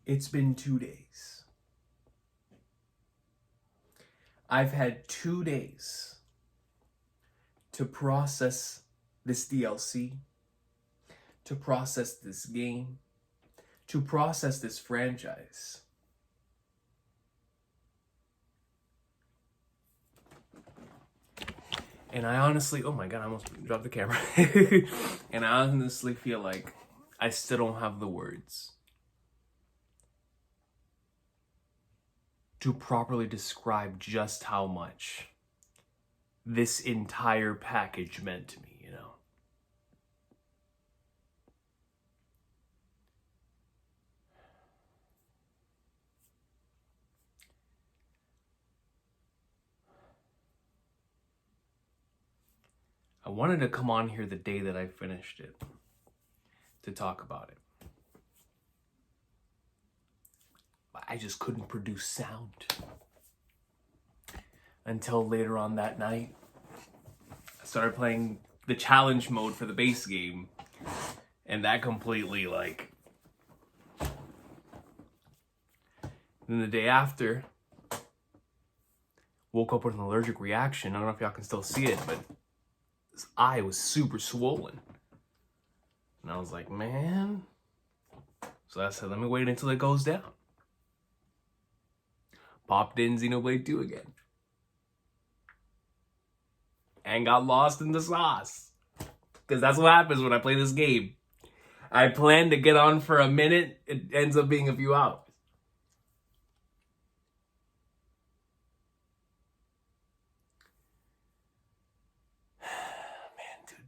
It's been 2 days. I've had 2 days to process this DLC, to process this game, to process this franchise. And I honestly, oh my god, I almost dropped the camera. And I honestly feel like I still don't have the words to properly describe just how much this entire package meant to me, you know? I wanted to come on here the day that I finished it to talk about it. But I just couldn't produce sound until later on that night. I started playing the challenge mode for the base game, and that completely, like... Then the day after, woke up with an allergic reaction. I don't know if y'all can still see it, but his eye was super swollen. And I was like, man. So I said, let me wait until it goes down. Popped in Xenoblade 2 again. And got lost in the sauce. Because that's what happens when I play this game. I plan to get on for a minute. It ends up being a few hours.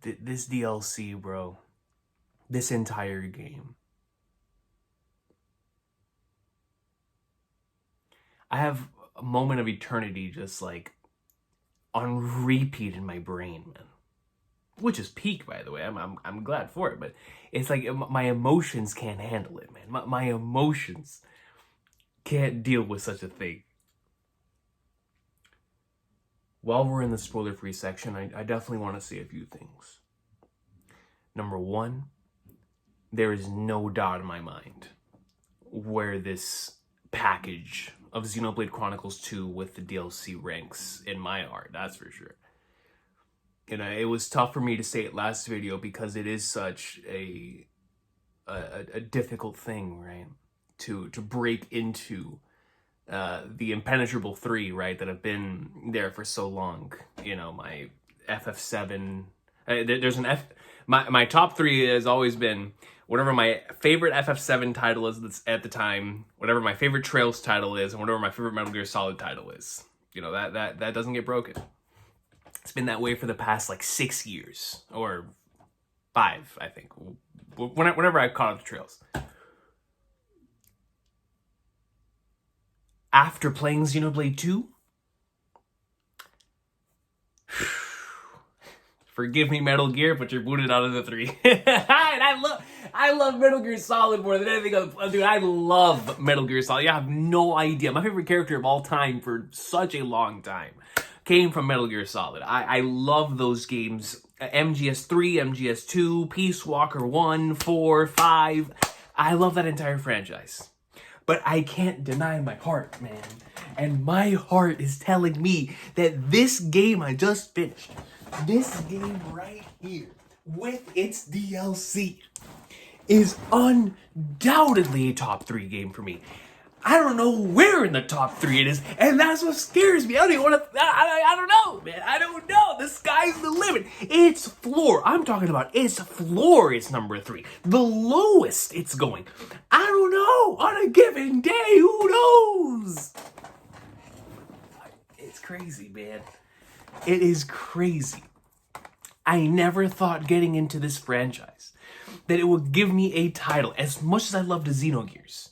This DLC, bro, this entire game. I have a moment of eternity just like on repeat in my brain, man. Which is peak, by the way. I'm glad for it, but it's like my emotions can't handle it, man. My emotions can't deal with such a thing. While we're in the spoiler-free section, I definitely want to say a few things. Number one, there is no doubt in my mind where this package of Xenoblade Chronicles 2 with the DLC ranks in my heart, that's for sure. And it was tough for me to say it last video because it is such a difficult thing, right? To break into the impenetrable 3, right, that have been there for so long. You know, my FF7. There's an my top 3 has always been whatever my favorite FF7 title is that's at the time, whatever my favorite Trails title is, and whatever my favorite Metal Gear Solid title is. You know, that doesn't get broken. It's been that way for the past like 6 years or 5, I think. Whenever I caught up to Trails. After playing Xenoblade 2, forgive me, Metal Gear, but you're booted out of the 3. And I love Metal Gear Solid more than anything else. Dude, I love Metal Gear Solid. You have no idea. My favorite character of all time for such a long time came from Metal Gear Solid. I love those games. MGS3, MGS2, Peace Walker 1, 4, 5. I love that entire franchise. But I can't deny my heart, man. And my heart is telling me that this game I just finished, this game right here, with its DLC, is undoubtedly a top 3 game for me. I don't know where in the top 3 it is, and that's what scares me. I don't even want to, I don't know, man. I don't know. The sky's the limit. Its floor, I'm talking about its floor is number 3. The lowest it's going. I don't know. On a given day, who knows? It's crazy, man. It is crazy. I never thought getting into this franchise that it would give me a title as much as I love the Xenogears.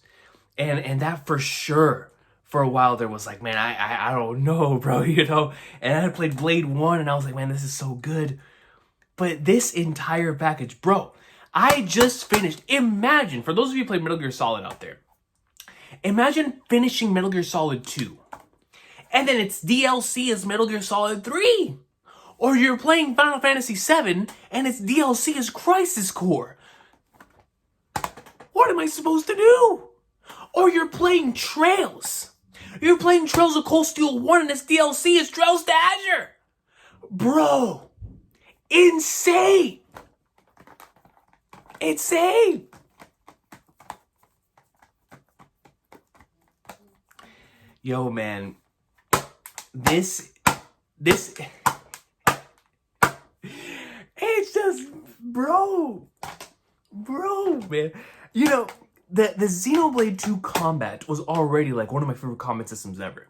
And that for sure, for a while there was like, man, I don't know, bro, you know? And I had played Blade 1 and I was like, man, this is so good. But this entire package, bro, I just finished. Imagine, for those of you who played Metal Gear Solid out there, imagine finishing Metal Gear Solid 2. And then its DLC is Metal Gear Solid 3. Or you're playing Final Fantasy 7 and its DLC is Crisis Core. What am I supposed to do? or you're playing Trails. You're playing Trails of Cold Steel 1 and this DLC is Trails to Azure. Bro, insane. Insane. Yo, man, this, it's just, bro, man. You know, the Xenoblade 2 combat was already like one of my favorite combat systems ever.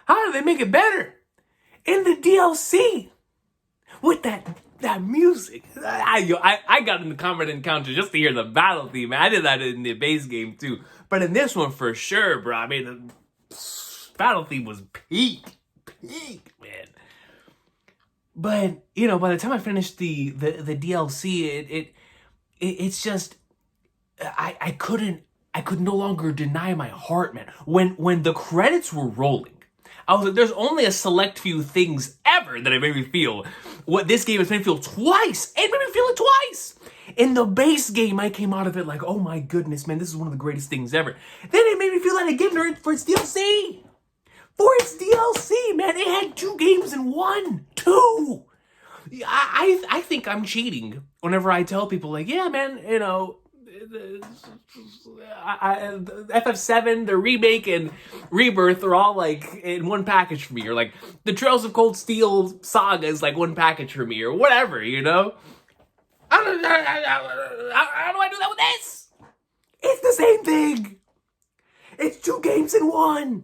How did they make it better? In the DLC, with that music. I got in the combat encounter just to hear the battle theme. I did that in the base game too. But in this one for sure, bro. I mean, the battle theme was peak, man. But, you know, by the time I finished the DLC, it's just, I could no longer deny my heart, man. When the credits were rolling, I was like, there's only a select few things ever that it made me feel what this game has made me feel twice. It made me feel it twice. In the base game, I came out of it like, oh my goodness, man, this is one of the greatest things ever. Then it made me feel that again for its DLC. For its DLC, man, it had 2 games in one. 2. I think I'm cheating whenever I tell people like, yeah, man, you know, FF7, the remake, and Rebirth are all like in one package for me, or like the Trails of Cold Steel saga is like one package for me, or whatever, you know? How do I do that with this? It's the same thing. It's 2 games in one.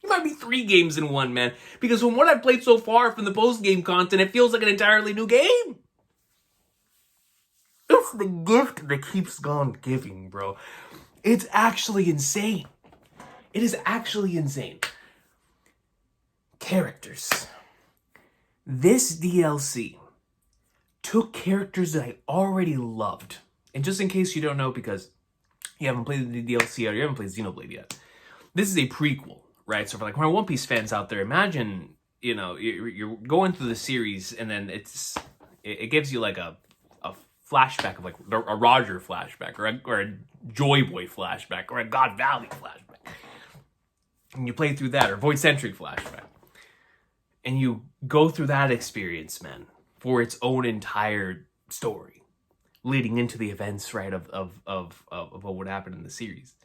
It might be 3 games in one, man. Because from what I've played so far from the post-game content, it feels like an entirely new game. It's the gift that keeps on giving, bro. It's actually insane. It is actually insane. Characters. This DLC took characters that I already loved. And just in case you don't know, because you haven't played the DLC or you haven't played Xenoblade yet, this is a prequel. Right, so for like my One Piece fans out there, imagine, you know, you're going through the series and then it gives you like a flashback of like a Roger flashback or a Joy Boy flashback or a God Valley flashback, and you play through that, or Void Century flashback, and you go through that experience, man, for its own entire story, leading into the events, right, of what happened in the series.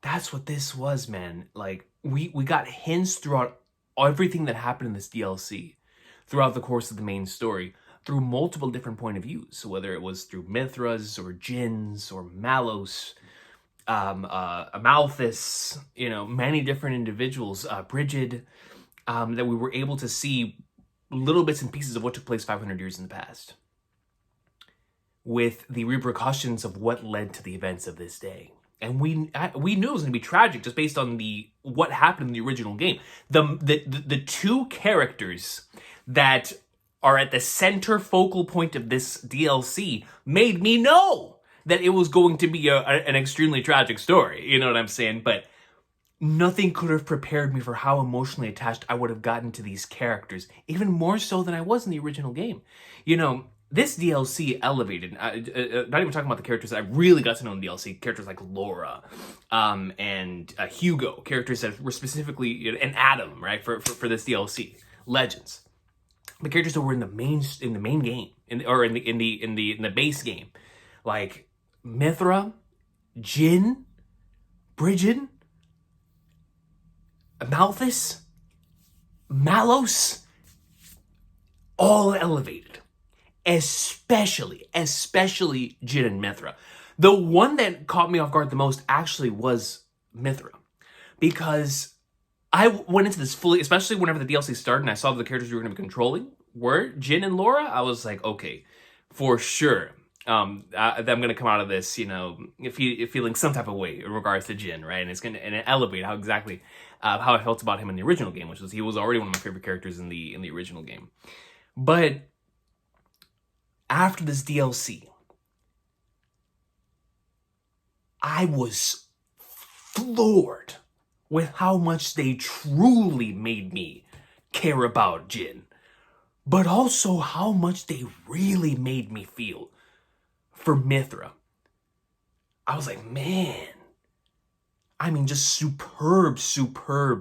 That's what this was, man. Like, we got hints throughout everything that happened in this DLC, throughout the course of the main story, through multiple different point of views. So whether it was through Mithras, or Jinns, or Malos, Amalthus, you know, many different individuals, Brigid, that we were able to see little bits and pieces of what took place 500 years in the past, with the repercussions of what led to the events of this day. And we knew it was going to be tragic just based on what happened in the original game. The 2 characters that are at the center focal point of this DLC made me know that it was going to be an extremely tragic story. You know what I'm saying? But nothing could have prepared me for how emotionally attached I would have gotten to these characters, even more so than I was in the original game. You know, this DLC elevated, not even talking about the characters that I really got to know in the DLC, characters like Laura, and Hugo, characters that were specifically, and Adam, right, for this DLC, legends. The characters that were in the main game, in the base game, like Mithra, Jin, Brigid, Amalthus, Malos, all elevated. Especially Jin and Mithra. The one that caught me off guard the most actually was Mithra, because I went into this fully, especially whenever the DLC started and I saw the characters we were going to be controlling were Jin and Laura. I was like, okay, for sure, I'm going to come out of this, you know, feeling some type of way in regards to Jin, right? And it's going to elevate how exactly how I felt about him in the original game, which was he was already one of my favorite characters in the original game, but after this DLC, I was floored with how much they truly made me care about Jin. but also how much they really made me feel for Mithra. I was like, man, I mean, just superb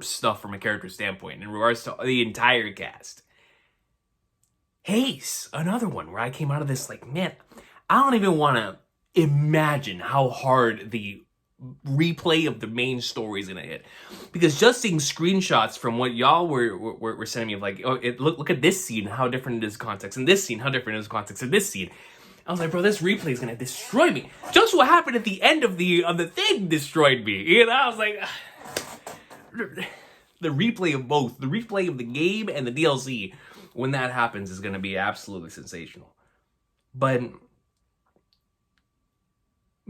stuff from a character standpoint in regards to the entire cast. Haze, another one where I came out of this like, man, I don't even want to imagine how hard the replay of the main story is gonna hit, because just seeing screenshots from what y'all were sending me of like, oh, look at this scene, how different it is context, and this scene, how different it is context, and this scene. I was like, bro, this replay is gonna destroy me. Just what happened at the end of the thing destroyed me. You know, I was like, the replay of both, the replay of the game and the DLC, when that happens, is gonna be absolutely sensational.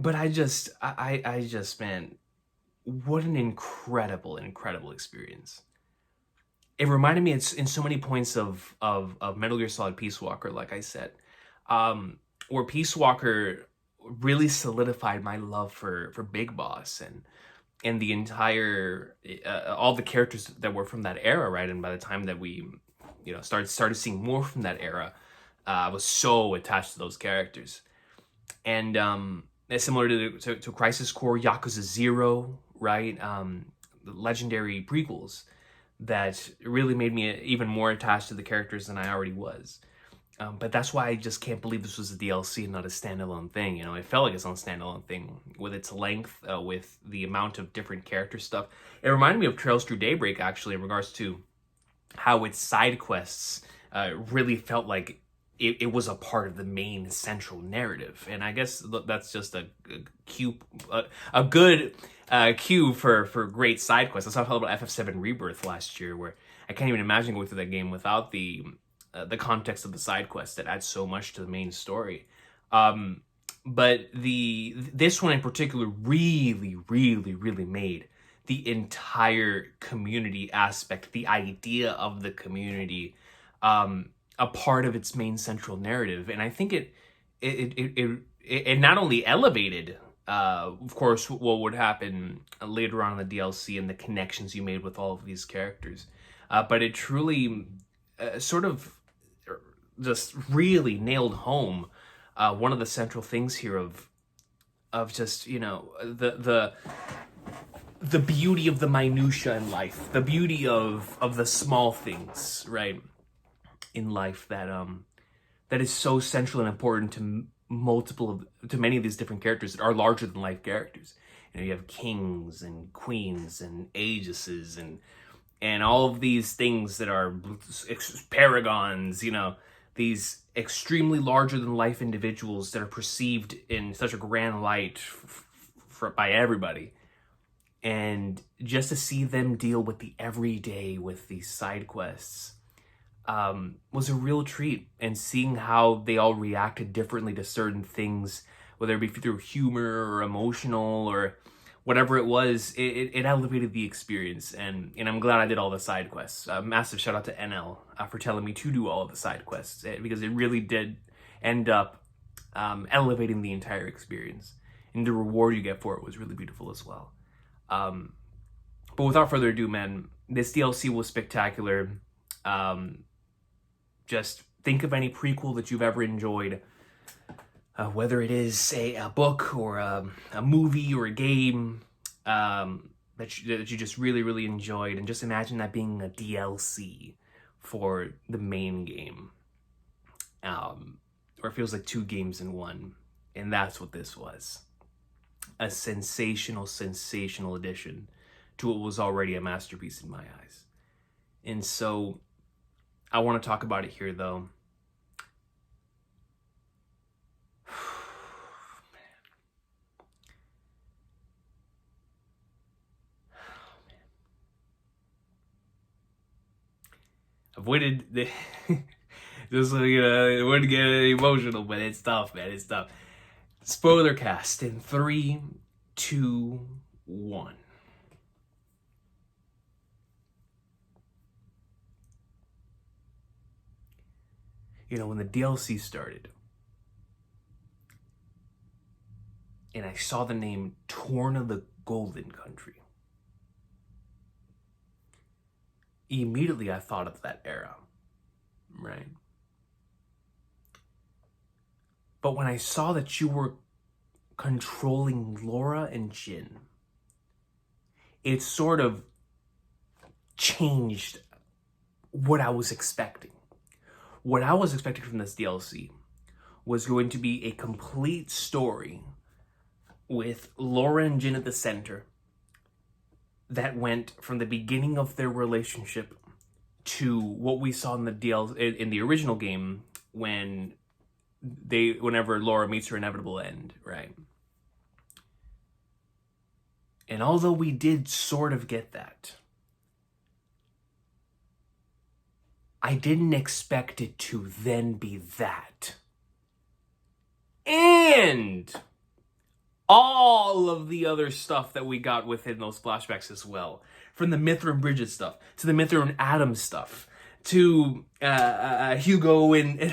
But I just, man, what an incredible experience. It reminded me in so many points of Metal Gear Solid Peace Walker, like I said, where Peace Walker really solidified my love for Big Boss and the entire, all the characters that were from that era, right? And by the time that we, you know, started seeing more from that era, I was so attached to those characters. And, similar to Crisis Core, Yakuza 0, right? The legendary prequels that really made me even more attached to the characters than I already was. But that's why I just can't believe this was a DLC and not a standalone thing. You know, it felt like its own standalone thing with its length, with the amount of different character stuff. It reminded me of Trails Through Daybreak, actually, in regards to how its side quests really felt like it was a part of the main central narrative. And I guess that's just a good cue for great side quests. That's how I felt about FF7 Rebirth last year, where I can't even imagine going through that game without the context of the side quests that adds so much to the main story. But this one in particular really made the entire community aspect, the idea of the community, a part of its main central narrative. And I think it not only elevated, of course, what would happen later on in the DLC and the connections you made with all of these characters, but it truly sort of just really nailed home one of the central things here of just, you know, the beauty of the minutia in life, the beauty of the small things, right, in life that is so central and important to many of these different characters that are larger than life characters. You know, you have kings and queens and aegises and all of these things that are paragons, you know, these extremely larger than life individuals that are perceived in such a grand light by everybody. And just to see them deal with the everyday with these side quests was a real treat. And seeing how they all reacted differently to certain things, whether it be through humor or emotional or whatever it was, it elevated the experience. And I'm glad I did all the side quests. Massive shout out to NL for telling me to do all of the side quests, because it really did end up elevating the entire experience. And the reward you get for it was really beautiful as well. But without further ado, man, this DLC was spectacular. Just think of any prequel that you've ever enjoyed, whether it is a book or a movie or a game that you just really enjoyed, and just imagine that being a DLC for the main game, or it feels like two games in one, and that's what this was. A sensational addition to what was already a masterpiece in my eyes. And so I want to talk about it here, though. I've waited. Just it wouldn't get emotional, but it's tough, man. It's tough. Spoilercast in 3, 2, 1. You know, when the DLC started, and I saw the name Torna the Golden Country, immediately I thought of that era, right? But when I saw that you were controlling Laura and Jin, it sort of changed what I was expecting. What I was expecting from this DLC was going to be a complete story with Laura and Jin at the center that went from the beginning of their relationship to what we saw in the in the original game whenever Laura meets her inevitable end, right? And although we did sort of get that, I didn't expect it to then be that. And all of the other stuff that we got within those flashbacks as well. From the Mithra and Bridget stuff, to the Mithra and Adam stuff, to Hugo and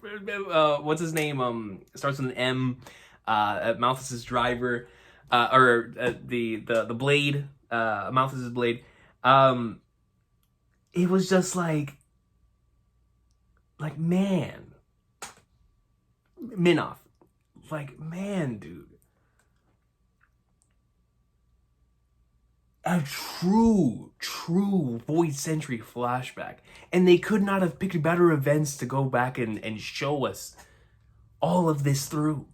what's his name? Starts with an M. Malthus's driver, the Blade. Malthus's Blade. It was just like man, Minoff, like man, dude. A true Void Century flashback. And they could not have picked better events to go back and show us all of this through.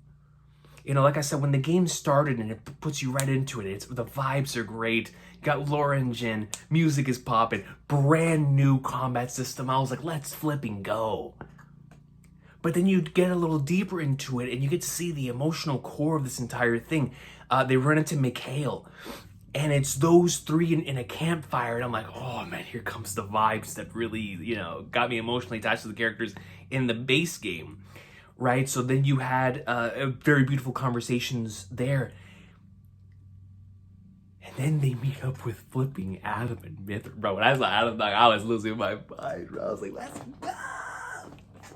You know, like I said, when the game started and it puts you right into it, the vibes are great. Got Laura and Jin, music is popping, brand new combat system. I was like, let's flipping go. But then you get a little deeper into it and you get to see the emotional core of this entire thing. They run into Mikhail. And it's those three in a campfire, and I'm like, oh man, here comes the vibes that really, you know, got me emotionally attached to the characters in the base game, right? So then you had very beautiful conversations there. And then they meet up with flipping Adam and Mithra. Bro, when I saw Adam, I was losing my mind, bro. I was like, let's go!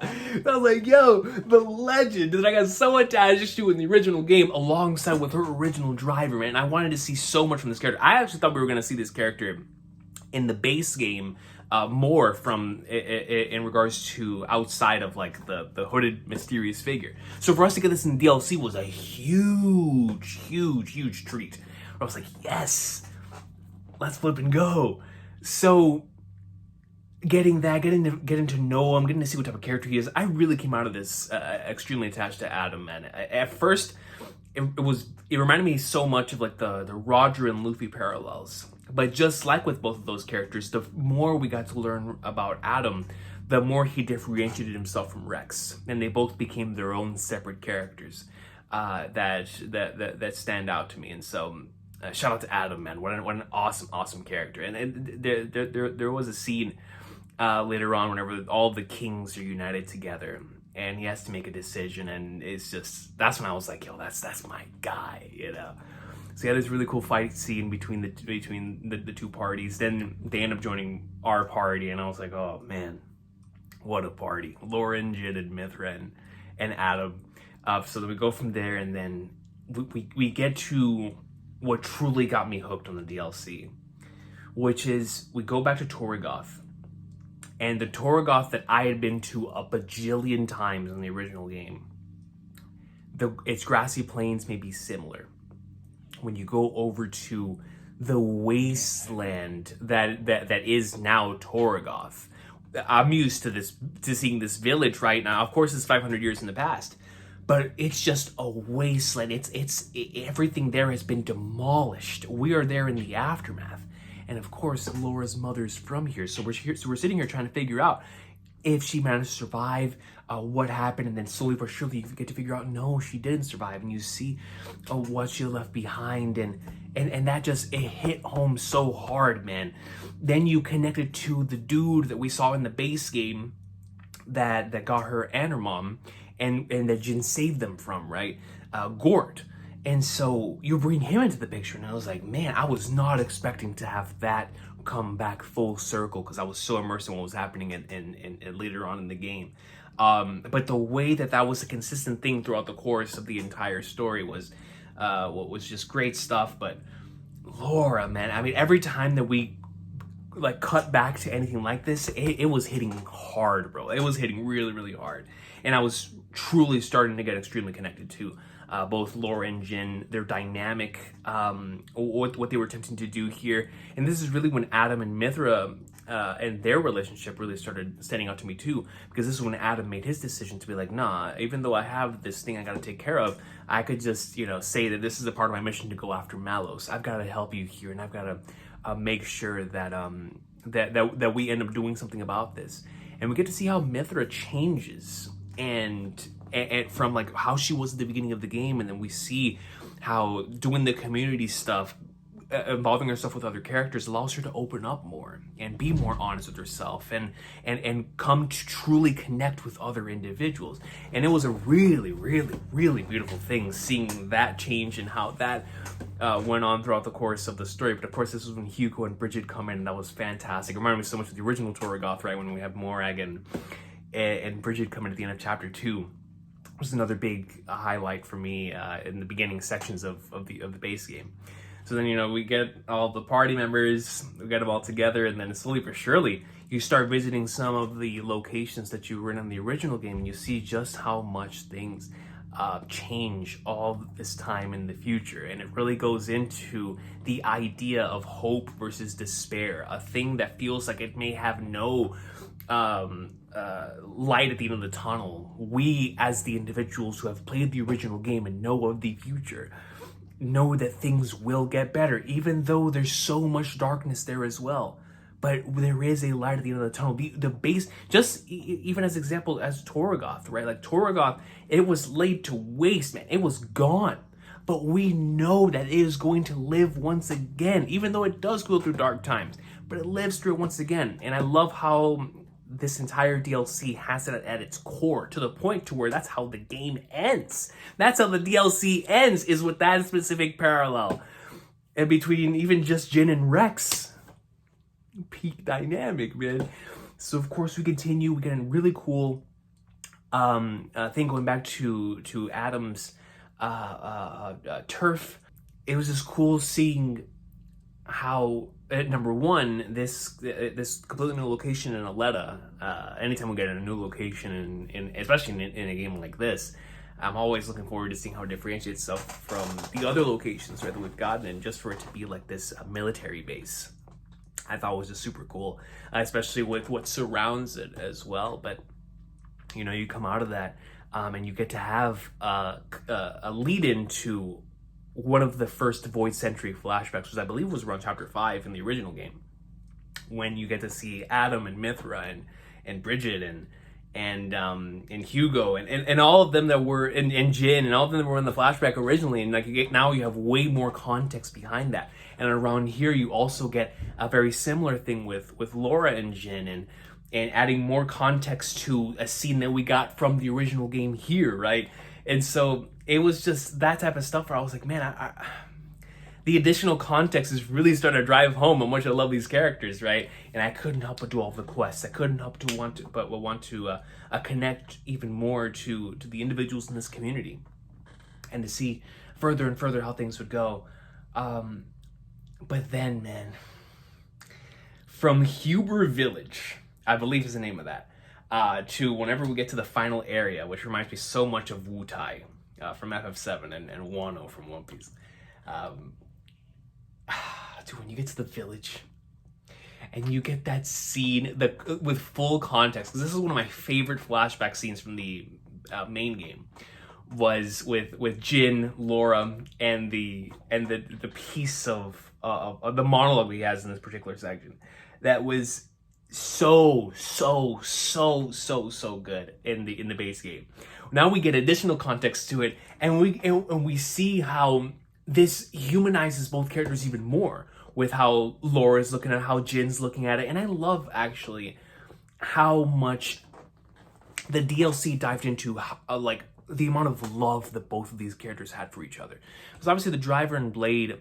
I was like, yo, the legend that I got so attached to in the original game alongside with her original driver, man. I wanted to see so much from this character. I actually thought we were going to see this character in the base game more from in regards to outside of like the hooded mysterious figure. So for us to get this in DLC was a huge treat. I was like, yes, let's flip and go. So getting to know him, getting to see what type of character he is, I really came out of this extremely attached to Adam, man. At first, it reminded me so much of like the Roger and Luffy parallels. But just like with both of those characters, the more we got to learn about Adam, the more he differentiated himself from Rex, and they both became their own separate characters that stand out to me. And so, shout out to Adam, man. What an awesome character. And there was a scene later on whenever all the kings are united together and he has to make a decision, and it's just, that's when I was like, yo, that's my guy, you know. So yeah, this really cool fight scene between the two parties. Then they end up joining our party, and I was like, oh man, what a party. Lauren, Jin, and Mithra and Adam. So then we go from there, and then we get to what truly got me hooked on the DLC, which is we go back to Torgoth. And the Torgoth that I had been to a bajillion times in the original game, its grassy plains may be similar. When you go over to the wasteland that is now Torgoth, I'm used to seeing this village right now. Of course, it's 500 years in the past, but it's just a wasteland. It's everything there has been demolished. We are there in the aftermath. And of course, Laura's mother's from here. So we're sitting here trying to figure out if she managed to survive, what happened, and then slowly but surely you get to figure out, no, she didn't survive, and you see what she left behind, and that just, it hit home so hard, man. Then you connected to the dude that we saw in the base game that got her and her mom, and that Jin saved them from, right? Gort. And so you bring him into the picture, and I was like, man, I was not expecting to have that come back full circle, because I was so immersed in what was happening in later on in the game. But the way that was a consistent thing throughout the course of the entire story was what was just great stuff. But Laura, man, I mean, every time that we like cut back to anything like this, it was hitting hard, bro. It was hitting really, really hard. And I was truly starting to get extremely connected to both Laura and Jin, their dynamic, what they were attempting to do here. And this is really when Adam and Mithra and their relationship really started standing out to me too, because this is when Adam made his decision to be like, nah, even though I have this thing I gotta take care of, I could just, say that this is a part of my mission to go after Malos. I've gotta help you here, and I've gotta make sure that that we end up doing something about this. And we get to see how Mithra changes and from like how she was at the beginning of the game, and then we see how doing the community stuff, involving herself with other characters, allows her to open up more and be more honest with herself and come to truly connect with other individuals. And it was a really, really, really beautiful thing seeing that change and how that went on throughout the course of the story. But of course, this was when Hugo and Bridget come in, and that was fantastic. It reminded me so much of the original Torgoth, right? When we have Morag and Bridget come in at the end of chapter 2. Was another big highlight for me in the beginning sections of the base game. So then, we get all the party members, we get them all together, and then slowly but surely, you start visiting some of the locations that you were in the original game, and you see just how much things change all this time in the future. And it really goes into the idea of hope versus despair, a thing that feels like it may have no light at the end of the tunnel. We, as the individuals who have played the original game and know of the future, know that things will get better, even though there's so much darkness there as well. But there is a light at the end of the tunnel. The base, just even as example, as Torgoth, right? Like Torgoth, it was laid to waste, man. It was gone. But we know that it is going to live once again, even though it does go through dark times. But it lives through it once again. And I love how this entire DLC has it at its core, to the point to where that's how the game ends. That's how the DLC ends, is with that specific parallel. And between even just Jin and Rex. Peak dynamic, man. So of course we continue. We get a really cool thing going back to Adam's turf. It was just cool seeing how number one, this completely new location in Aletta. Anytime we get in a new location, in especially in a game like this, I'm always looking forward to seeing how it differentiates itself from the other locations, right, that we've gotten, and just for it to be like this military base, I thought was just super cool, especially with what surrounds it as well. But you come out of that, and you get to have a lead into one of the first Void Century flashbacks, which I believe was around chapter 5 in the original game, when you get to see Adam and Mithra and Bridget and Hugo and all of them that were and Jin and all of them that were in the flashback originally, and now you have way more context behind that. And around here you also get a very similar thing with Laura and Jin and adding more context to a scene that we got from the original game here, right? And so it was just that type of stuff where I was like, man, the additional context is really starting to drive home how much I love these characters, right? And I couldn't help but do all the quests. I couldn't help to want to connect even more to the individuals in this community, and to see further and further how things would go. But then, man, from Huber Village, I believe is the name of that, to whenever we get to the final area, which reminds me so much of Wutai from FF7 and Wano from One Piece. Dude, when you get to the village and you get that scene with full context, because this is one of my favorite flashback scenes from the main game, was with Jin, Laura, and the piece of the monologue he has in this particular section. That was so good in the base game. Now we get additional context to it, and we see how this humanizes both characters even more, with how Laura's looking at it, how Jin's looking at it. And I love actually how much the DLC dived into like the amount of love that both of these characters had for each other. Because obviously the Driver and Blade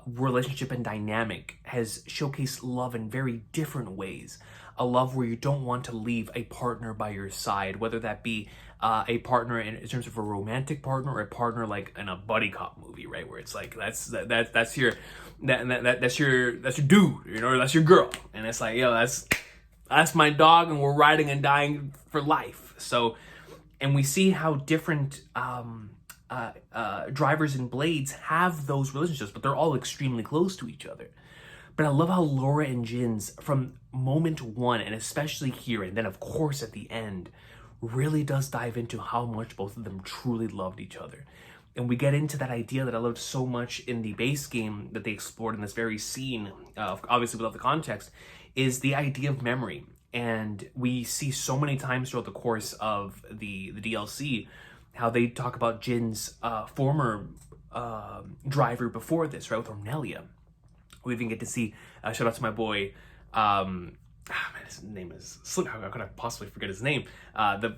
relationship and dynamic has showcased love in very different ways. A love where you don't want to leave a partner by your side, whether that be a partner in terms of a romantic partner, or a partner like in a buddy cop movie, right? Where it's like that's your that's your dude, you know, or that's your girl, and it's like, yo, that's my dog, and we're riding and dying for life. So, and we see how different drivers and blades have those relationships, but they're all extremely close to each other. But I love how Laura and Jin's, from moment one, and especially here, and then of course at the end, really does dive into how much both of them truly loved each other. And we get into that idea that I loved so much in the base game that they explored in this very scene, obviously without the context, is the idea of memory. And we see so many times throughout the course of the DLC how they talk about Jin's former driver before this, right, with Ornelia. We even get to see, shout out to my boy, man, his name is, how could I possibly forget his name? The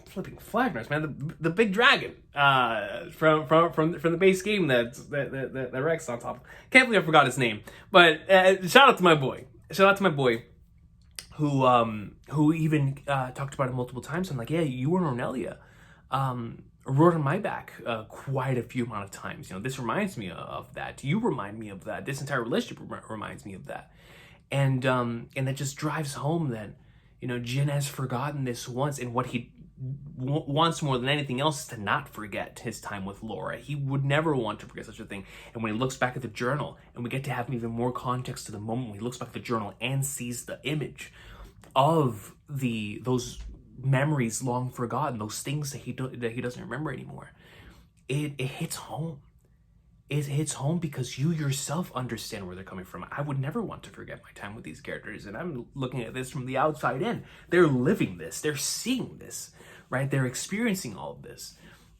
flipping flag nurse, man, the big dragon from the base game that Rex on top of. Can't believe I forgot his name. But shout out to my boy. Who even talked about it multiple times. I'm like, yeah, you and Ornelia rode on my back quite a few amount of times. You know, this reminds me of that. You remind me of that. This entire relationship reminds me of that. And that just drives home that, you know, Jin has forgotten this once, and what he wants more than anything else is to not forget his time with Laura. He would never want to forget such a thing. And when he looks back at the journal, and we get to have even more context to the moment when he looks back at the journal and sees the image of those memories long forgotten, those things that he doesn't remember anymore, it hits home. It hits home because you yourself understand where they're coming from. I would never want to forget my time with these characters, and I'm looking at this from the outside in. They're living this, they're seeing this, right? They're experiencing all of this,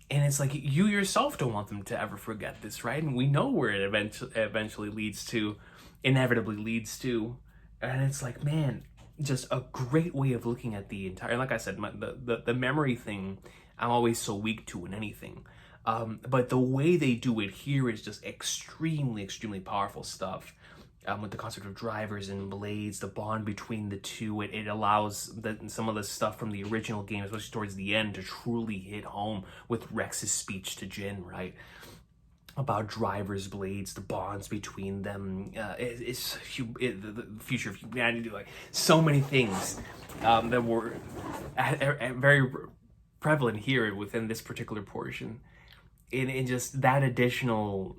and it's like you yourself don't want them to ever forget this, right? And we know where it eventually leads to, inevitably leads to, and it's like, man, just a great way of looking at the entire, like I said, the memory thing, I'm always so weak to in anything. But the way they do it here is just extremely, extremely powerful stuff. With the concept of drivers and blades, the bond between the two, it allows some of the stuff from the original game, especially towards the end, to truly hit home with Rex's speech to Jin, right? About drivers, blades, the bonds between them. It's the future of humanity, like so many things that were very prevalent here within this particular portion. In just that additional,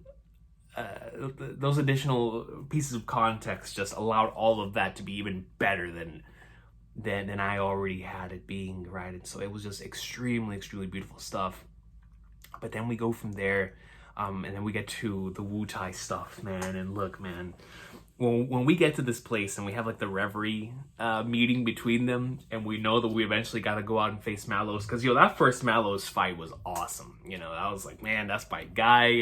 those additional pieces of context just allowed all of that to be even better than I already had it being, right? And so it was just extremely, extremely beautiful stuff. But then we go from there, and then we get to the Wu-Tai stuff, man. And look, man, when we get to this place and we have like the Reverie meeting between them, and we know that we eventually got to go out and face Mallows, because that first Mallows fight was awesome. I was like, man, that's my guy.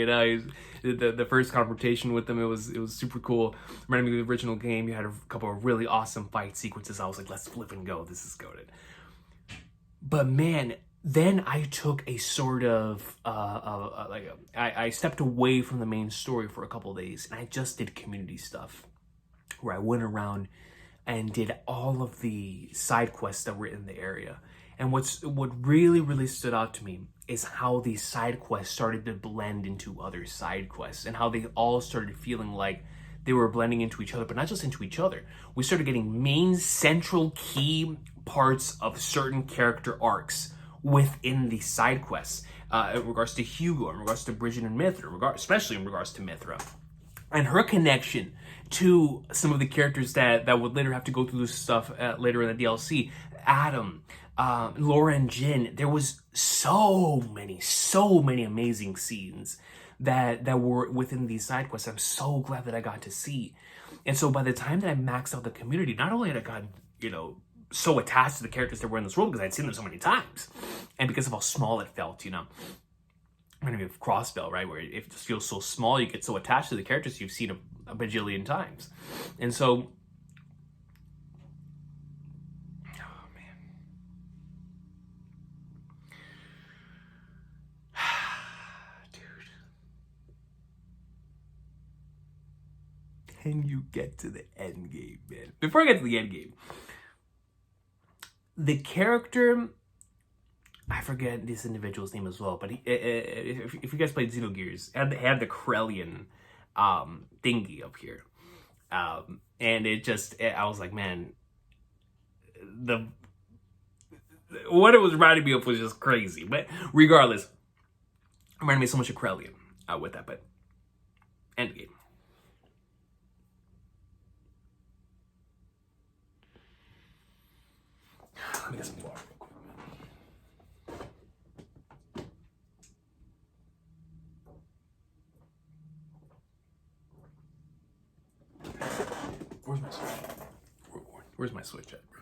The first confrontation with them, it was super cool. Reminding me of the original game, you had a couple of really awesome fight sequences. I was like, let's flip and go. This is goated. But man, then I took a sort of I stepped away from the main story for a couple of days, and I just did community stuff, where I went around and did all of the side quests that were in the area. And what really, really stood out to me is how these side quests started to blend into other side quests, and how they all started feeling like they were blending into each other, but not just into each other. We started getting main central key parts of certain character arcs within the side quests, in regards to Hugo, in regards to Bridget and Mithra, especially in regards to Mithra, and her connection to some of the characters that would later have to go through this stuff later in the DLC. Adam, Laura and Jin. There was so many amazing scenes that were within these side quests. I'm so glad that I got to see. And so by the time that I maxed out the community, not only had I gotten, so attached to the characters that were in this world because I'd seen them so many times, and because of how small it felt, I'm gonna be a Crossbell, right, where it just feels so small, you get so attached to the characters you've seen a bajillion times. And so, oh man, dude, can you get to the end game, man? Before I get to the end game, the character I forget this individual's name as well, but if you guys played Xenogears, had the Krellian thingy up here. And I was like, man, what it was reminding me of was just crazy. But regardless, it reminded me so much of Krellian with that, but end game. Let me get some water real quick. Where's my switch? Where's my switch at, bro?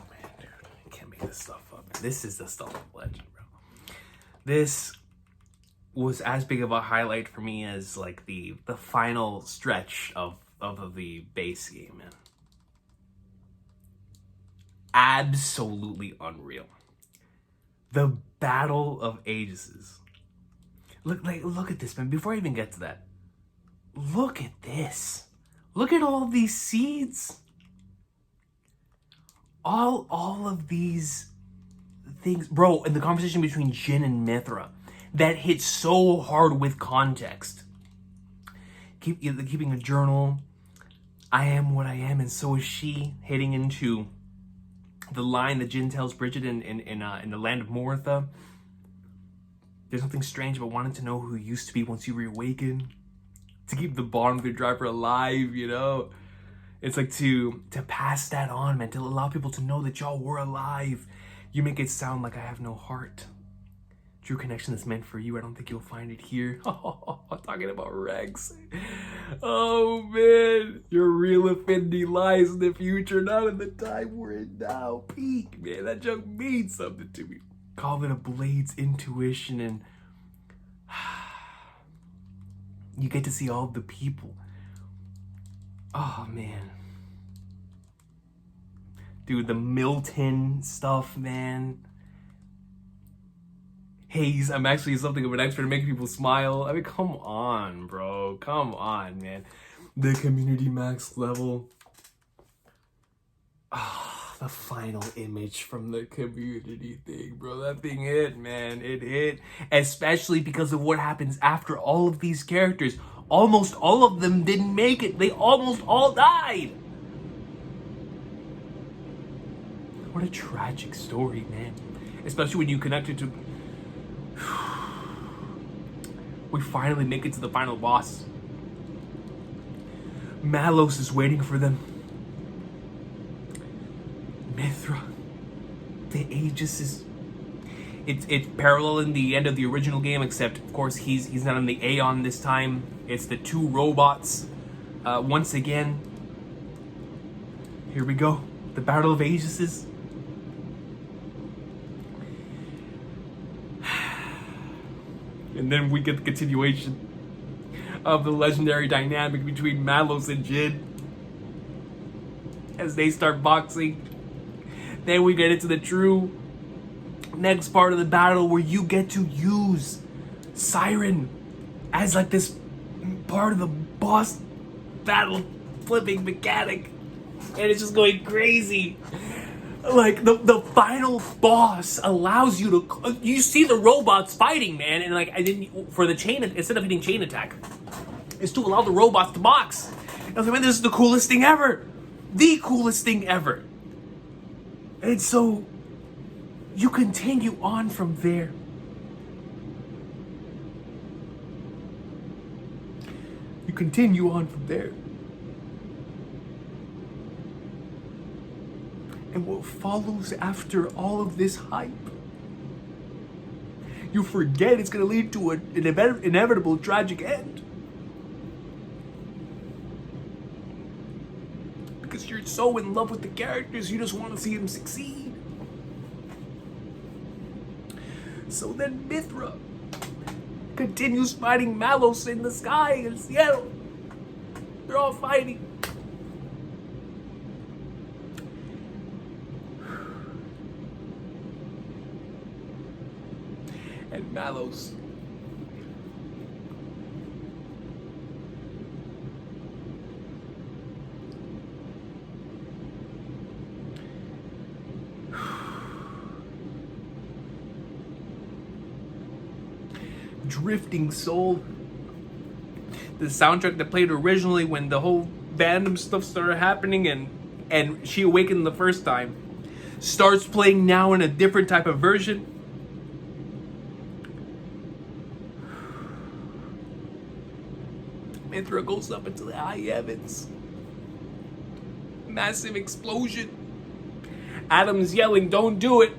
Man, dude, I can't make this stuff up. This is the stuff of legend, bro. This was as big of a highlight for me as like the final stretch of the base game, man. Absolutely unreal. The Battle of Aegis. Look at this, man. Before I even get to that, look at this. Look at all these seeds. All of these things, bro. And the conversation between Jin and Mithra that hit so hard with context. Keeping a journal. I am what I am, and so is she. Hitting into the line that Jin tells Bridget in the land of Mortha. There's something strange about wanting to know who you used to be once you reawaken. To keep the bond with your driver alive, you know? It's like to pass that on, man. To allow people to know that y'all were alive. You make it sound like I have no heart. True connection that's meant for you. I don't think you'll find it here. Talking about Rex. Oh, man. Your real affinity lies in the future, not in the time we're in now. Peak, man. That joke means something to me. Call it a blade's intuition, and you get to see all the people. Oh, man. Dude, the Milton stuff, man. Haze, I'm actually something of an expert at making people smile. I mean, come on, bro. Come on, man. The community max level. The final image from the community thing, bro. That thing hit, man. It hit. Especially because of what happens after all of these characters. Almost all of them didn't make it. They almost all died. What a tragic story, man. Especially when you connect it to... We finally make it to the final boss. Malos is waiting for them. Mithra. The Aegis is... It's parallel in the end of the original game, except, of course, he's not on the Aeon this time. It's the two robots. Once again. Here we go. The Battle of Aegis. And then we get the continuation of the legendary dynamic between Malos and Jin as they start boxing. Then we get into the true next part of the battle where you get to use Siren as like this part of the boss battle flipping mechanic. And it's just going crazy. Like, the final boss allows you to... You see the robots fighting, man. And, like, I didn't... For the chain... Instead of hitting chain attack, is to allow the robots to box. I was like, man, this is the coolest thing ever. The coolest thing ever. And so... You continue on from there. You continue on from there. And what follows after all of this hype, you forget it's going to lead to an inevitable tragic end. Because you're so in love with the characters, you just want to see them succeed. So then Mithra continues fighting Malos in the sky in Seattle. They're all fighting. And Malos Drifting Soul. The soundtrack that played originally when the whole Vandom stuff started happening and She Awakened the first time starts playing now in a different type of version. Mithra goes up into the high heavens. Massive explosion. Adam's yelling, "Don't do it!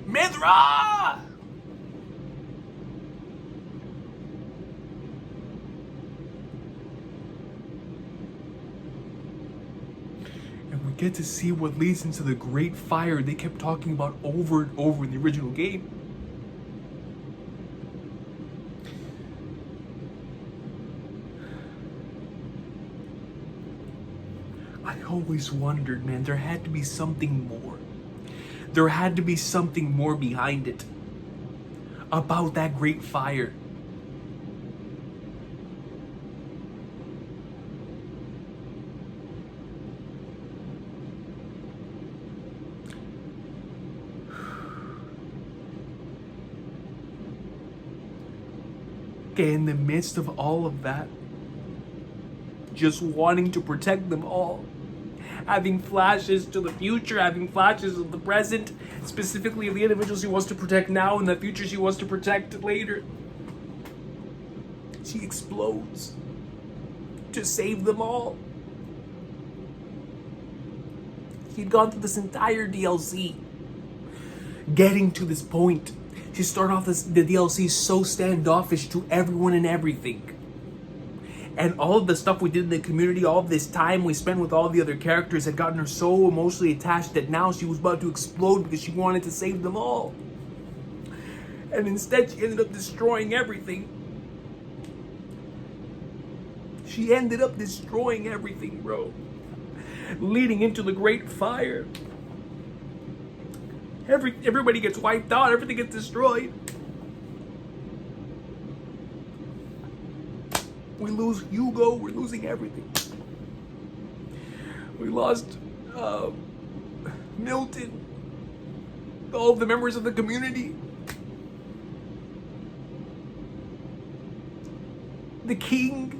Mithra!" And we get to see what leads into the great fire they kept talking about over and over in the original game. I always wondered, man, there had to be something more. There had to be something more behind it. About that great fire. Okay, in the midst of all of that, just wanting to protect them all, having flashes to the future, having flashes of the present, specifically of the individuals she wants to protect now and the future she wants to protect later. She explodes to save them all. She'd gone through this entire DLC getting to this point. She started off the DLC so standoffish to everyone and everything. And all of the stuff we did in the community, all of this time we spent with all the other characters had gotten her so emotionally attached that now she was about to explode because she wanted to save them all. And instead she ended up destroying everything. She ended up destroying everything, bro. Leading into the great fire. Everybody gets wiped out, everything gets destroyed. We lose Hugo, we're losing everything. We lost Milton, all of the members of the community. The king.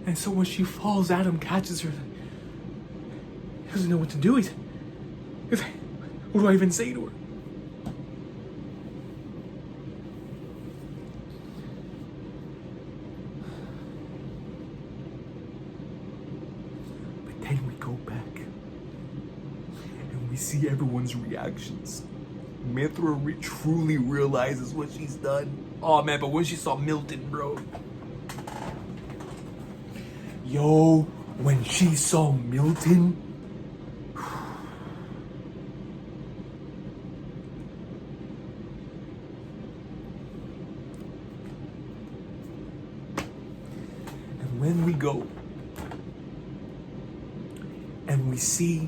And so when she falls, Adam catches her. He doesn't know what to do. He's like, what do I even say to her? But then we go back and we see everyone's reactions. Mithra truly realizes what she's done. Oh man, but when she saw Milton, bro. Yo, when she saw Milton, and when we go and we see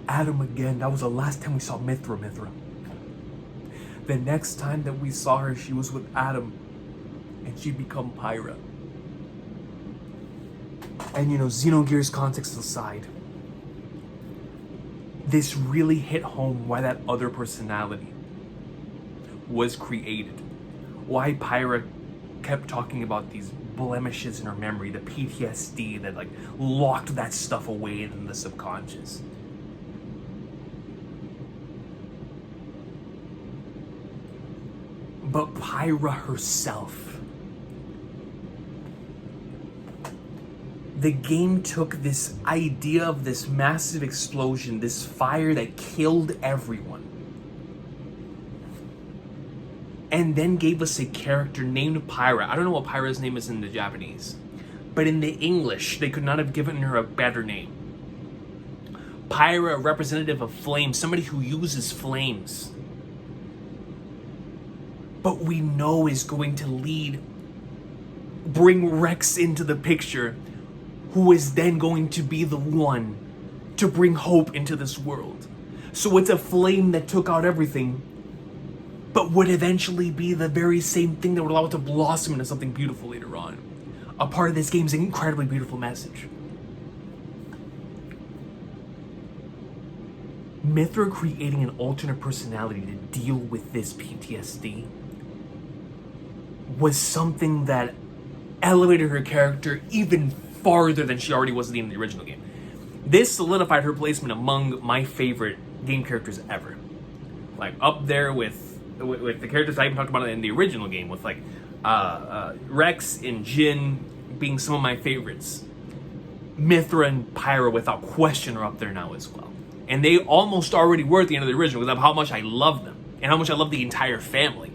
Adam again, that was the last time we saw Mithra. The next time that we saw her, she was with Adam and she become Pyra. And you know, Xenogears context aside, this really hit home why that other personality was created. Why Pyra kept talking about these blemishes in her memory, the PTSD that like locked that stuff away in the subconscious. But Pyra herself, the game took this idea of this massive explosion, this fire that killed everyone, and then gave us a character named Pyra. I don't know what Pyra's name is in the Japanese, but in the English, they could not have given her a better name. Pyra, a representative of flames, somebody who uses flames, but we know is going to bring Rex into the picture, who is then going to be the one to bring hope into this world. So it's a flame that took out everything, but would eventually be the very same thing that would allow it to blossom into something beautiful later on. A part of this game's incredibly beautiful message. Mithra creating an alternate personality to deal with this PTSD was something that elevated her character even farther than she already was in the original game. This solidified her placement among my favorite game characters ever. Like, up there with the characters I even talked about in the original game, with like Rex and Jin being some of my favorites. Mithra and Pyra, without question, are up there now as well. And they almost already were at the end of the original, because of how much I love them and how much I love the entire family.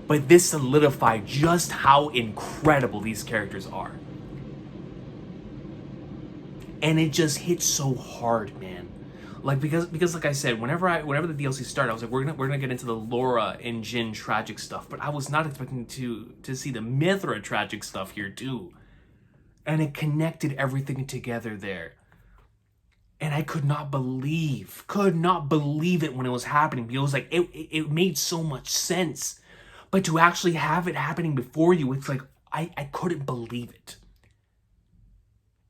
But this solidified just how incredible these characters are. And it just hits so hard, man. Like, because like I said, whenever the DLC started, I was like, we're gonna get into the Laura and Jin tragic stuff, but I was not expecting to see the Mithra tragic stuff here too. And it connected everything together there. And I could not believe it when it was happening, because it was like it made so much sense. But to actually have it happening before you, it's like I couldn't believe it.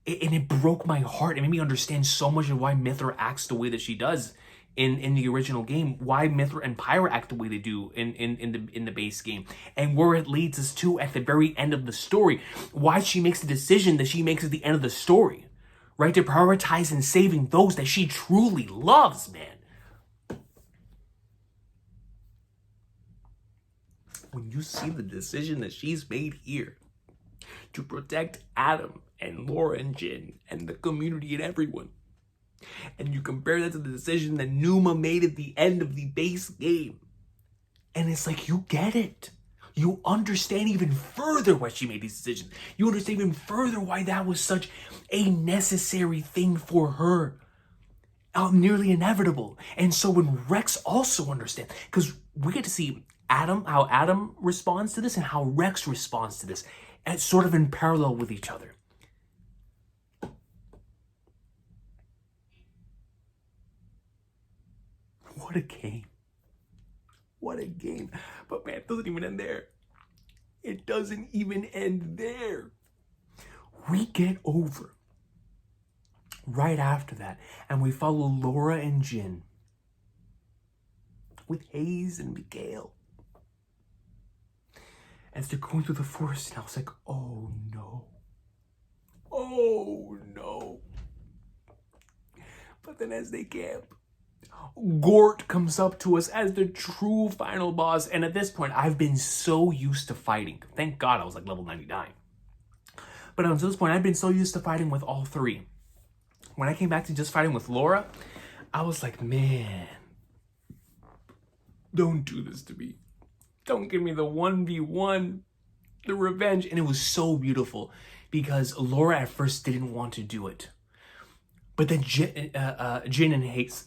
And it broke my heart. It made me understand so much of why Mithra acts the way that she does in the original game. Why Mithra and Pyra act the way they do in the base game. And where it leads us to at the very end of the story. Why she makes the decision that she makes at the end of the story. Right? To prioritize and saving those that she truly loves, man. When you see the decision that she's made here to protect Adam and Laura and Jin and the community and everyone, and you compare that to the decision that Numa made at the end of the base game, and it's like, you get it. You understand even further why she made these decisions. You understand even further why that was such a necessary thing for her. Nearly inevitable. And so when Rex also understands, because we get to see how Adam responds to this and how Rex responds to this, and sort of in parallel with each other. What a game. What a game. But man, it doesn't even end there. It doesn't even end there. We get over right after that, and we follow Laura and Jin with Hayes and Mikael as they're going through the forest. And I was like, oh no. Oh no. But then as they camp, Gort comes up to us as the true final boss. And at this point, I've been so used to fighting. Thank God I was like level 99. But until this point, I've been so used to fighting with all three. When I came back to just fighting with Laura, I was like, man, don't do this to me. Don't give me the 1v1, the revenge. And it was so beautiful because Laura at first didn't want to do it. But then Jin and Hayes,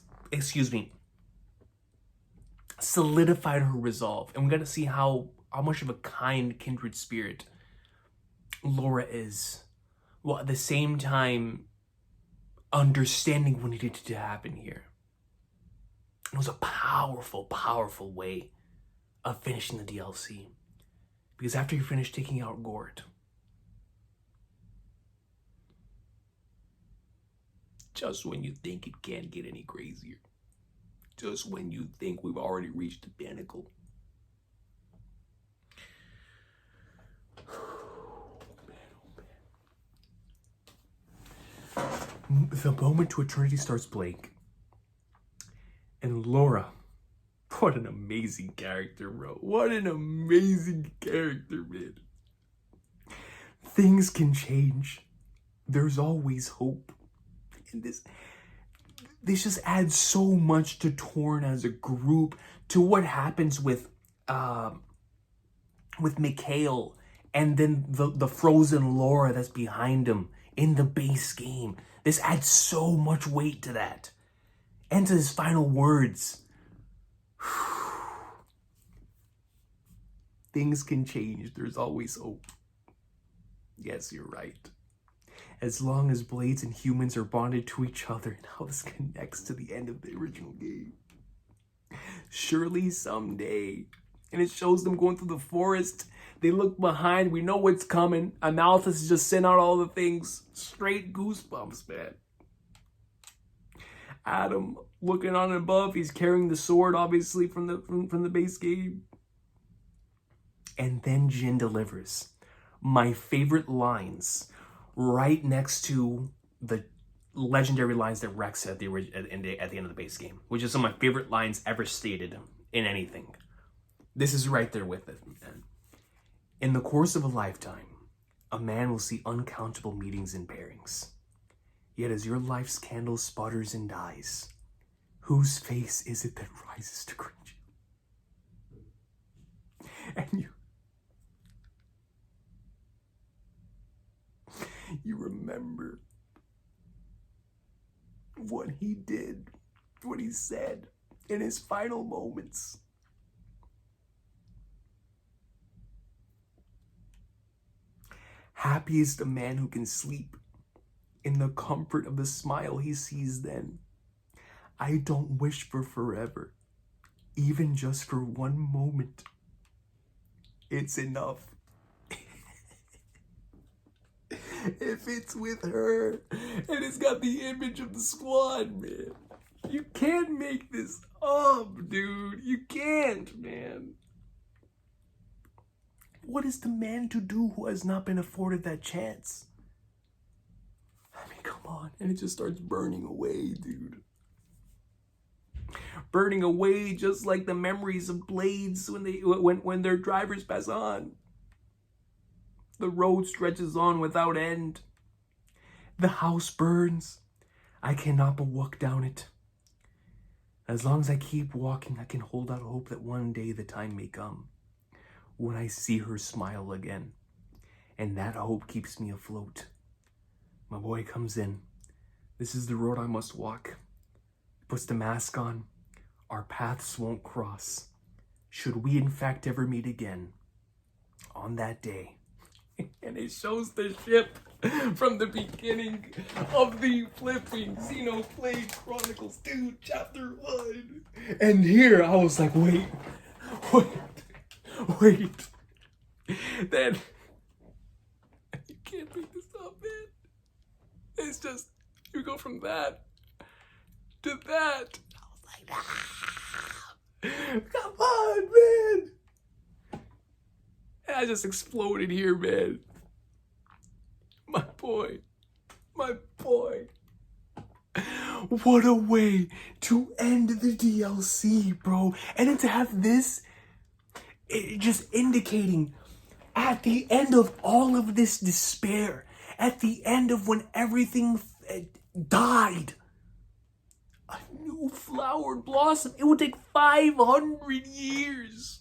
solidified her resolve. And we got to see how much of a kind kindred spirit Laura is. While at the same time, understanding what needed to happen here. It was a powerful, powerful way of finishing the DLC. Because after you finish taking out Gort, just when you think it can't get any crazier, just when you think we've already reached the pinnacle, the moment to eternity starts blank. And Laura, what an amazing character, bro. What an amazing character, man. Things can change. There's always hope. And this just adds so much to Torna as a group, to what happens with Mikael, and then the frozen Laura that's behind him in the base game. This adds so much weight to that. And to his final words. Things can change. There's always hope. Yes, you're right. As long as Blades and humans are bonded to each other, and how this connects to the end of the original game. Surely someday. And it shows them going through the forest. They look behind. We know what's coming. Analysis just sent out all the things. Straight goosebumps, man. Adam looking on above. He's carrying the sword, obviously, from the base game. And then Jin delivers my favorite lines right next to the legendary lines that Rex said at the end of the base game, which is some of my favorite lines ever stated in anything. This is right there with it, man. In the course of a lifetime, a man will see uncountable meetings and pairings. Yet as your life's candle sputters and dies, whose face is it that rises to greet you? And you remember what he did, what he said in his final moments. Happy is the man who can sleep in the comfort of the smile he sees then. I don't wish for forever, even just for one moment. It's enough. If it's with her, and it's got the image of the squad, man. You can't make this up, dude. You can't, man. What is the man to do who has not been afforded that chance? I mean, come on. And it just starts burning away, dude. Burning away just like the memories of Blades when their drivers pass on. The road stretches on without end. The house burns. I cannot but walk down it. As long as I keep walking, I can hold out hope that one day the time may come when I see her smile again. And that hope keeps me afloat. My boy comes in. This is the road I must walk. Puts the mask on. Our paths won't cross. Should we in fact ever meet again on that day. And it shows the ship from the beginning of the flipping Xenoblade Chronicles, dude, chapter 1. And here I was like, wait. Then, you can't make this up, man. It's just, you go from that to that. I was like, come on, man. And I just exploded here, man. My boy. What a way to end the DLC, bro. And then to have this, just indicating at the end of all of this despair, at the end of when everything died, a new flowered blossom. It would take 500 years.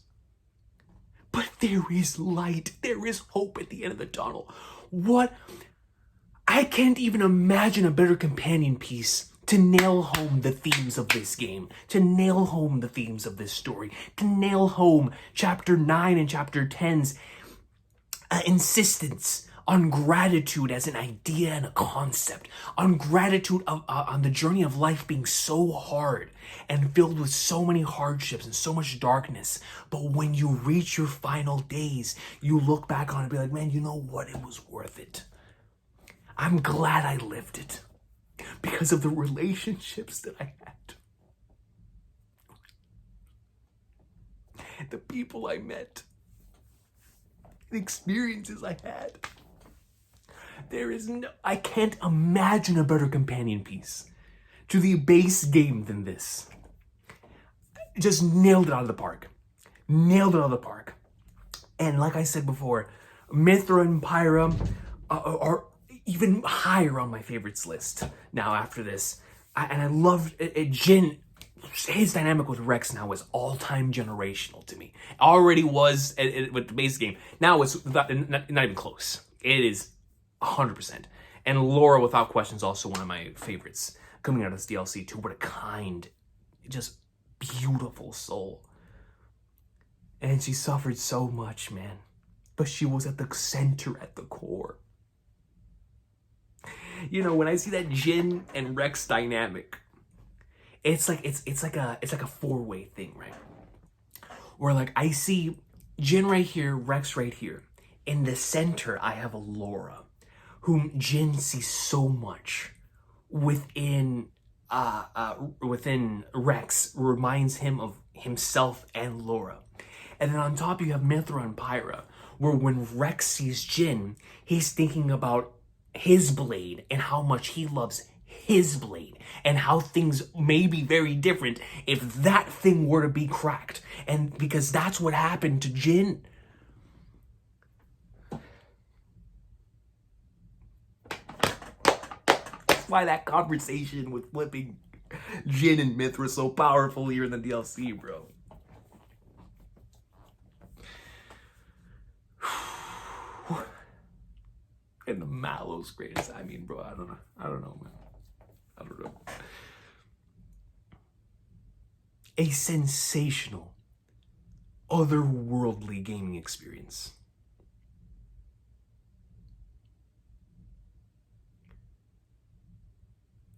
But there is light. There is hope at the end of the tunnel. What? I can't even imagine a better companion piece to nail home the themes of this game, to nail home the themes of this story, to nail home Chapter 9 and Chapter 10's insistence on gratitude as an idea and a concept, on gratitude on the journey of life being so hard and filled with so many hardships and so much darkness. But when you reach your final days, you look back on it and be like, man, you know what? It was worth it. I'm glad I lived it because of the relationships that I had. The people I met. The experiences I had. I can't imagine a better companion piece to the base game than this. Just nailed it out of the park. And like I said before, Mithra and Pyra are even higher on my favorites list now after this. I love Jin. His dynamic with Rex now is all-time generational to me. Already was with the base game. Now it's not even close. It is 100%. And Laura, without question, is also one of my favorites coming out of this DLC too. What a kind, just beautiful soul. And she suffered so much, man. But she was at the center, at the core. You know, when I see that Jin and Rex dynamic, it's like a four-way thing, right? Where like I see Jin right here, Rex right here. In the center, I have a Laura, whom Jin sees so much within within Rex reminds him of himself and Laura. And then on top you have Mithra and Pyra, where when Rex sees Jin, he's thinking about his blade and how much he loves his blade and how things may be very different if that thing were to be cracked. And because that's what happened to Jin. That's why that conversation with flipping Jin and Mithra is so powerful here in the DLC, bro. And the Mallow's greatest. I mean, bro, I don't know, man. I don't know. A sensational, otherworldly gaming experience.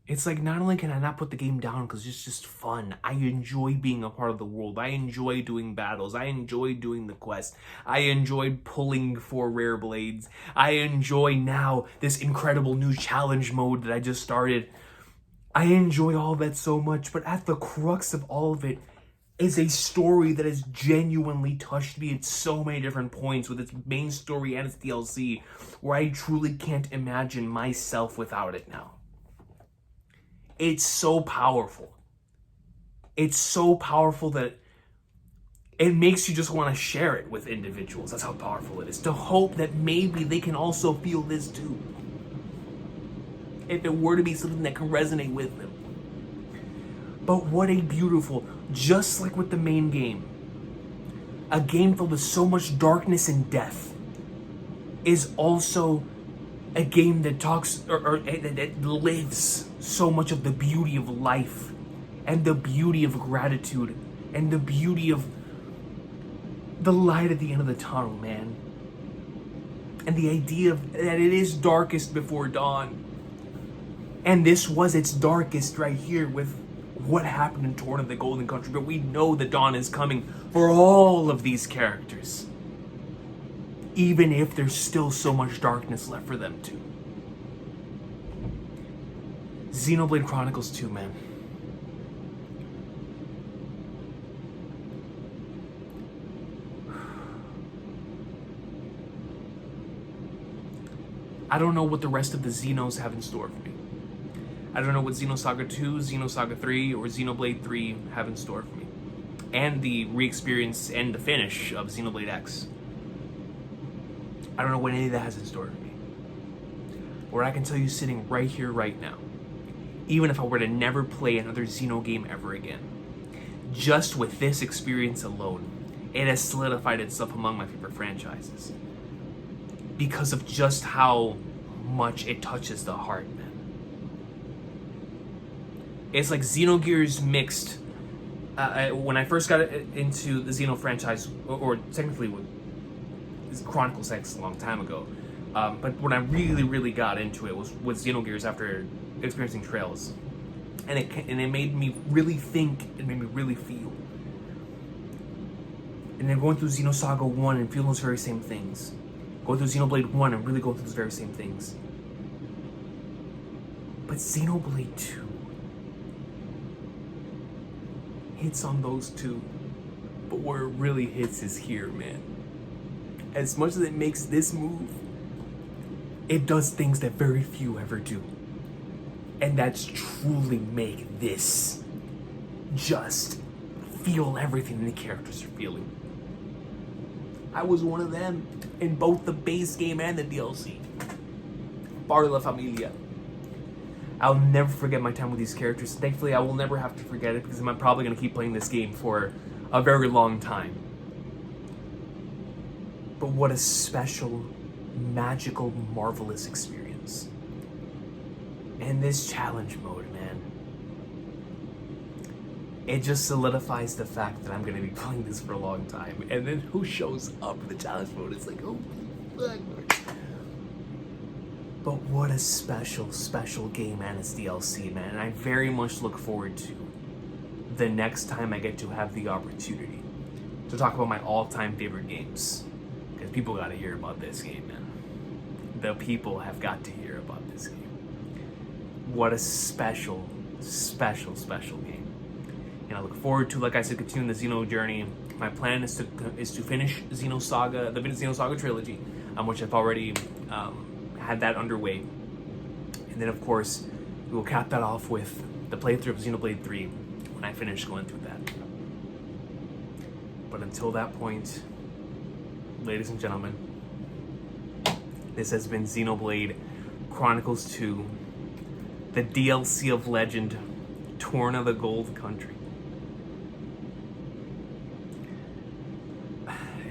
It's like, not only can I not put the game down because it's just fun, I enjoy being a part of the world. I enjoy doing battles. I enjoy doing the quest. I enjoyed pulling for rare blades. I enjoy now this incredible new challenge mode that I just started. I enjoy all that so much, but at the crux of all of it is a story that has genuinely touched me at so many different points with its main story and its DLC, where I truly can't imagine myself without it now. It's so powerful. It's so powerful that it makes you just want to share it with individuals. That's how powerful it is. To hope that maybe they can also feel this too. If it were to be something that can resonate with them. But what a beautiful, just like with the main game, a game filled with so much darkness and death is also a game that talks or that lives so much of the beauty of life and the beauty of gratitude and the beauty of the light at the end of the tunnel, man. And the idea of that it is darkest before dawn. And this was its darkest right here with what happened in Torna, the Golden Country. But we know the dawn is coming for all of these characters. Even if there's still so much darkness left for them too. Xenoblade Chronicles 2, man. I don't know what the rest of the Xenos have in store for me. I don't know what Xenosaga 2, Xenosaga 3, or Xenoblade 3 have in store for me. And the re-experience and the finish of Xenoblade X. I don't know what any of that has in store for me. Where I can tell you sitting right here, right now, even if I were to never play another Xeno game ever again, just with this experience alone, it has solidified itself among my favorite franchises. Because of just how much it touches the heart, man. It's like Xenogears mixed. When I first got into the Xeno franchise, or technically with Chronicles X a long time ago, but when I really got into it was with Xenogears after experiencing Trails, and it made me really think, it made me really feel. And then going through Xenosaga 1 and feeling those very same things. Going through Xenoblade 1 and really going through those very same things. But Xenoblade 2 hits on those two, but where it really hits is here, man. As much as it makes this move, it does things that very few ever do. And that's truly make this just feel everything the characters are feeling. I was one of them in both the base game and the DLC. Part of La Familia. I'll never forget my time with these characters. Thankfully, I will never have to forget it because I'm probably going to keep playing this game for a very long time. But what a special, magical, marvelous experience. And this challenge mode, man. It just solidifies the fact that I'm going to be playing this for a long time. And then who shows up in the challenge mode? It's like, oh, fuck. But what a special, special game and its DLC, man. And I very much look forward to the next time I get to have the opportunity to talk about my all-time favorite games. Because people got to hear about this game, man. The people have got to hear about this game. What a special, special, special game. And I look forward to, like I said, continuing the Xeno journey. My plan is to finish Xenosaga, the Xenosaga trilogy, which I've already had that underway. And then, of course, we will cap that off with the playthrough of Xenoblade 3 when I finish going through that. But until that point, ladies and gentlemen, this has been Xenoblade Chronicles 2, the DLC of legend, Torna the Gold Country.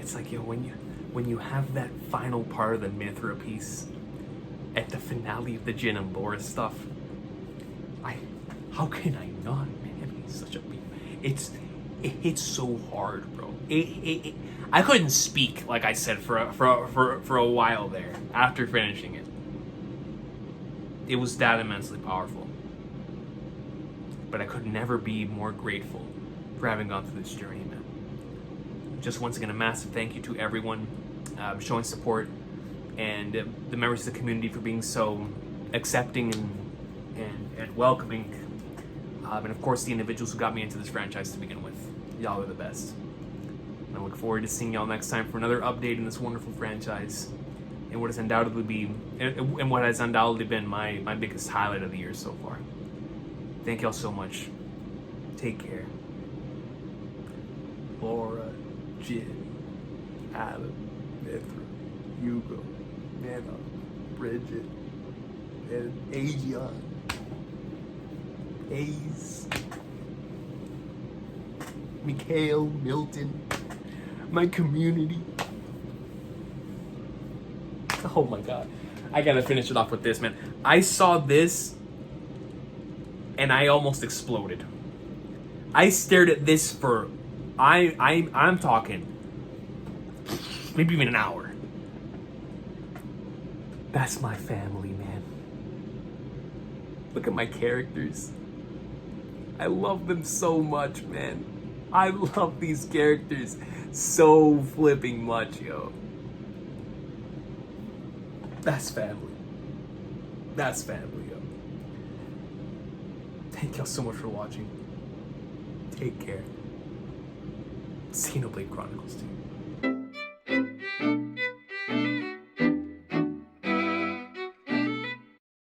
It's like, when you have that final part of the Mithra piece at the finale of the Jin and Boris stuff, how can I not, man? It's such a, it's so hard, bro. I couldn't speak, like I said, for a while there after finishing it. It was that immensely powerful. But I could never be more grateful for having gone through this journey, man. Just once again, a massive thank you to everyone showing support, and the members of the community for being so accepting and welcoming. And of course, the individuals who got me into this franchise to begin with. Y'all are the best. And I look forward to seeing y'all next time for another update in this wonderful franchise, and what has undoubtedly been my biggest highlight of the year so far. Thank y'all so much. Take care. Laura, Jin, Adam, Mithra, Hugo, Nana, Bridget, and Aegeon, Ace, Mikhail, Milton, my community. Oh my god. I gotta finish it off with this, man. I saw this and I almost exploded. I stared at this for I'm talking maybe even an hour. That's my family, man. Look at my characters. I love them so much, man. I love these characters so flipping much, yo. That's family. That's family, yo. Thank y'all so much for watching. Take care. Xenoblade Chronicles 2.